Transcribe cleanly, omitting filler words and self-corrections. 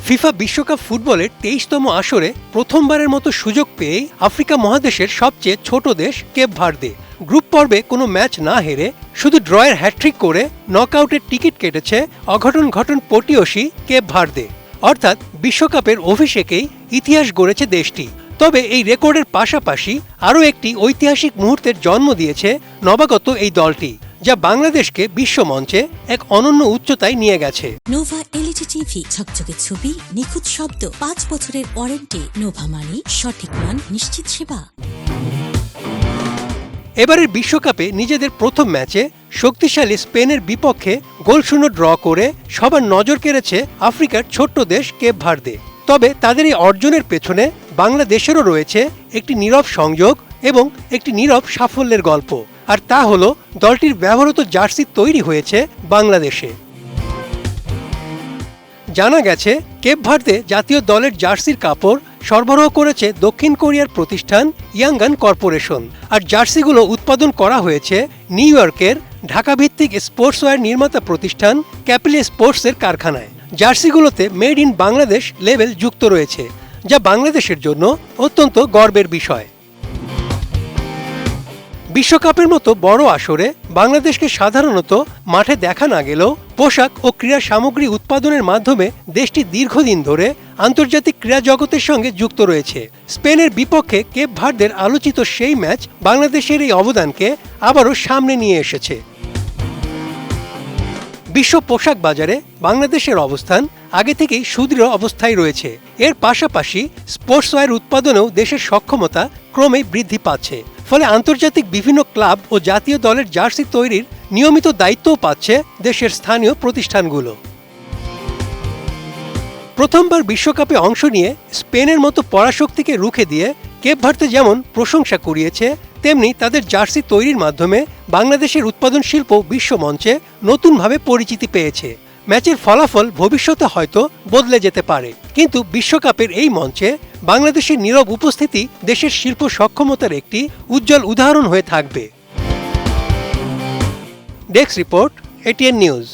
FIFA বিশ্বকাপ ফুটবলের ২৩তম আসরে প্রথমবারের মতো সুযোগ পেয়ে আফ্রিকা মহাদেশের সবচেয়ে ছোট দেশ কেপ ভার্দে গ্রুপ পর্বে কোনো ম্যাচ না হেরে শুধু ড্রয়ের হ্যাট্রিক করে নকআউটের টিকিট কেটেছে অঘটন ঘটন পটিয়সী কেপ ভার্দে। অর্থাৎ বিশ্বকাপের অভিষেকেই ইতিহাস গড়েছে দেশটি। তবে এই রেকর্ডের পাশাপাশি আরও একটি ঐতিহাসিক মুহূর্তের জন্ম দিয়েছে নবাগত এই দলটি, যা বাংলাদেশকে বিশ্বমঞ্চে এক অনন্য উচ্চতায় নিয়ে গেছে। নোভা এলইডি টিভি, ঝকঝকে ছবি, নিখুঁত শব্দ, ৫ বছরের ওয়ারেন্টি। নোভা মানি সঠিক মান, নিশ্চিত সেবা। এবারের বিশ্বকাপে নিজেদের প্রথম ম্যাচে শক্তিশালী স্পেনের বিপক্ষে গোলশূন্য ড্র করে সবার নজর কেড়েছে আফ্রিকার ছোট্ট দেশ কেপ ভার্দে। তবে তাদের এই অর্জনের পেছনে বাংলাদেশেরও রয়েছে একটি নীরব সংযোগ এবং একটি নীরব সাফল্যের গল্প, আর তা হলো দলটির ব্যবহৃত জার্সি তৈরি হয়েছে বাংলাদেশে। জানা গেছে কেপ ভার্দে জাতীয় দলের জার্সির কাপড় সরবরাহ করেছে দক্ষিণ কোরিয়ার প্রতিষ্ঠান ইয়াঙ্গান কর্পোরেশন, আর জার্সিগুলো উৎপাদন করা হয়েছে নিউ ইয়র্কের ঢাকাভিত্তিক স্পোর্টসওয়্যার নির্মাতা প্রতিষ্ঠান ক্যাপিলি স্পোর্টসের কারখানায়। জার্সিগুলোতে মেড ইন বাংলাদেশ লেবেল যুক্ত রয়েছে, যা বাংলাদেশের জন্য অত্যন্ত গর্বের বিষয়। বিশ্বকাপের মতো বড় আসরে বাংলাদেশকে সাধারণত মাঠে দেখা না গেলেও পোশাক ও ক্রীড়া সামগ্রী উৎপাদনের মাধ্যমে দেশটি দীর্ঘদিন ধরে আন্তর্জাতিক ক্রীড়া জগতের সঙ্গে যুক্ত রয়েছে। স্পেনের বিপক্ষে কেপ ভার্দের আলোচিত সেই ম্যাচ বাংলাদেশের এই অবদানকে আবারও সামনে নিয়ে এসেছে। বিশ্ব পোশাক বাজারে বাংলাদেশের অবস্থান আগে থেকেই সুদৃঢ় অবস্থায় রয়েছে। এর পাশাপাশি স্পোর্টসওয়্যার উৎপাদনেও দেশের সক্ষমতা ক্রমেই বৃদ্ধি পাচ্ছে। ফলে আন্তর্জাতিক বিভিন্ন ক্লাব ও জাতীয় দলের জার্সি তৈরির নিয়মিত দায়িত্বও পাচ্ছে দেশের স্থানীয় প্রতিষ্ঠানগুলো। প্রথমবার বিশ্বকাপে অংশ নিয়ে স্পেনের মতো পরাশক্তিকে রুখে দিয়ে কেপ ভার্দে যেমন প্রশংসা কুড়িয়েছে, তেমনি তাদের জার্সি তৈরির মাধ্যমে বাংলাদেশের উৎপাদন শিল্প বিশ্বমঞ্চে নতুনভাবে পরিচিতি পেয়েছে। ম্যাচের ফলাফল ভবিষ্যতে হয়তো বদলে যেতে পারে, কিন্তু বিশ্বকাপের এই মঞ্চে বাংলাদেশের নীরব উপস্থিতি দেশের শিল্প সক্ষমতার একটি উজ্জ্বল উদাহরণ হয়ে থাকবে। Desk report, ATN news.